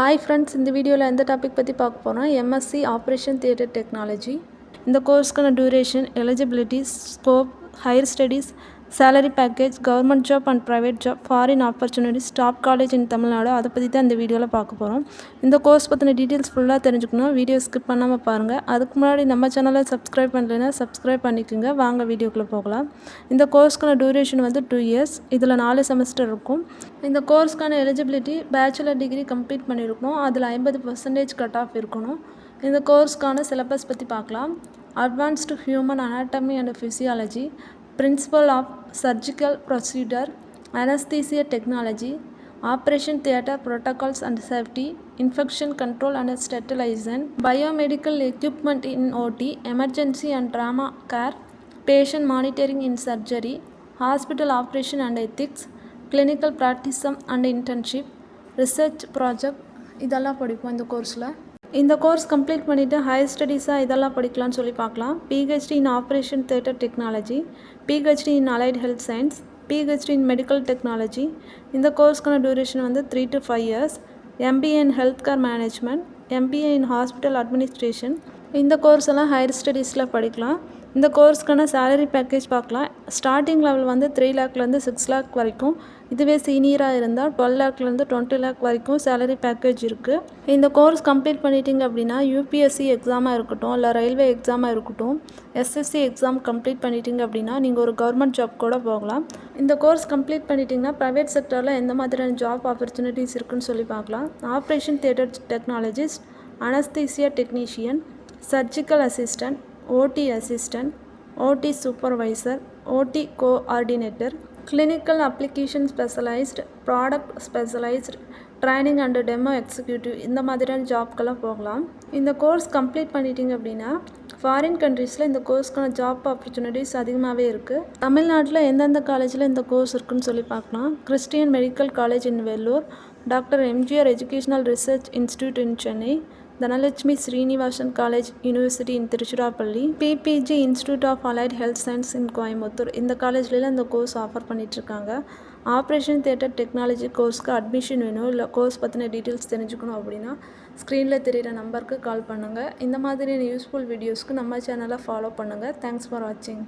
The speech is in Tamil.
Hi friends, இந்த வீடியோவில் எந்த டாபிக் பற்றி பார்க்க போகிறோம் எம்எஸ்சி ஆப்ரேஷன் தியேட்டர் டெக்னாலஜி. இந்த கோர்ஸ்க்கான duration, eligibility, scope, higher studies, salary package, government job and private job, foreign opportunities, top college in Tamil Nadu, அதை பற்றி தான் இந்த வீடியோவில் பார்க்க போகிறோம். இந்த கோர்ஸ் பற்றின டீட்டெயில்ஸ் ஃபுல்லாக தெரிஞ்சுக்கணும். வீடியோ ஸ்கிப் பண்ணாமல் பாருங்கள். அதுக்கு முன்னாடி நம்ம சேனலை சப்ஸ்கிரைப் பண்ணலைன்னா சப்ஸ்கிரைப் பண்ணிக்கோங்க. வாங்க வீடியோக்குள்ளே போகலாம். இந்த கோர்ஸ்க்கான டியூரேஷன் 2 இயர்ஸ். இதில் 4 செமஸ்டர் இருக்கும். இந்த கோர்ஸ்க்கான எலிஜிபிலிட்டி பேச்சுலர் டிகிரி கம்ப்ளீட் பண்ணியிருக்கணும். அதில் 50% கட் ஆஃப் இருக்கணும். இந்த கோர்ஸ்க்கான சிலபஸ் பற்றி பார்க்கலாம். Advanced human anatomy and physiology, principal of surgical procedure, anaesthesia technology, operation theatre protocols and safety, infection control and sterilisation, biomedical equipment in OT, emergency and trauma care, patient monitoring in surgery, hospital operation and ethics, clinical practicum and internship, research project, இதெல்லாம் படிப்போம் இந்த கோர்ஸில். இந்த கோர்ஸ் கம்ப்ளீட் பண்ணிவிட்டு ஹையர் ஸ்டடீஸாக இதெல்லாம் படிக்கலாம்னு சொல்லி பார்க்கலாம். PhD in operation theatre technology, PhD in allied health science, PhD in medical technology. இந்த கோர்ஸ்க்கான duration 3 to 5 years. MBA in health care management, MBA in hospital administration. இந்த கோர்ஸ் எல்லாம் ஹையர் ஸ்டடீஸில் படிக்கலாம். இந்த கோர்ஸ்க்கான சேலரி பேக்கேஜ் பார்க்கலாம். ஸ்டார்டிங் லெவல் 3 லேக்லேருந்து 6 லேக் வரைக்கும். இதுவே சீனியராக இருந்தால் 12 லேக்லேருந்து 20 லேக் வரைக்கும் சேலரி பேக்கேஜ் இருக்குது. இந்த கோர்ஸ் கம்ப்ளீட் பண்ணிட்டீங்க அப்படின்னா யூபிஎஸ்சி எக்ஸாமாக இருக்கட்டும், இல்லை ரயில்வே எக்ஸாமாக இருக்கட்டும், எஸ்எஸ்சி எக்ஸாம் கம்ப்ளீட் பண்ணிட்டீங்க அப்படின்னா நீங்கள் ஒரு கவர்மெண்ட் ஜாப் கூட போகலாம். இந்த கோர்ஸ் கம்ப்ளீட் பண்ணிட்டீங்கன்னா ப்ரைவேட் செக்டரில் எந்த மாதிரியான ஜாப் ஆப்பர்ச்சுனிட்டிஸ் இருக்குன்னு சொல்லி பார்க்கலாம். Operation theatre technologist, anaesthesia technician, surgical assistant, ஓடி அசிஸ்டன்ட், ஓடி சூப்பர்வைசர், ஓடி coordinator, clinical application specialised, product specialised, training and demo executive, இந்த மாதிரியான ஜாப்க்கெல்லாம் போகலாம். இந்த கோர்ஸ் கம்ப்ளீட் பண்ணிட்டீங்க அப்படின்னா ஃபாரின் கண்ட்ரீஸில் இந்த கோர்ஸ்க்கான ஜாப் ஆப்பர்ச்சுனிட்டிஸ் அதிகமாகவே இருக்குது. தமிழ்நாட்டில் எந்தெந்த காலேஜில் இந்த கோர்ஸ் இருக்குன்னு சொல்லி பார்க்கலாம். Christian medical college in Vellore, doctor MGR educational research institute in Chennai, Dhanalakshmi Srinivasan college university in Tiruchirappalli, PPG institute of allied health science in Coimbatore. இந்த காலேஜ்லாம் இந்த கோர்ஸ் ஆஃபர் பண்ணிகிட்ருக்காங்க. ஆப்ரேஷன் தியேட்டர் டெக்னாலஜி கோர்ஸ்க்கு அட்மிஷன் வேணும், இல்லை கோர்ஸ் பற்றின டீட்டெயில்ஸ் தெரிஞ்சுக்கணும் அப்படின்னா ஸ்க்ரீனில் தெரிகிற நம்பருக்கு கால் பண்ணுங்கள். இந்த மாதிரியான யூஸ்ஃபுல் வீடியோஸ்க்கு நம்ம சேனலை ஃபாலோ பண்ணுங்கள். தேங்க்ஸ் ஃபார் வாட்சிங்.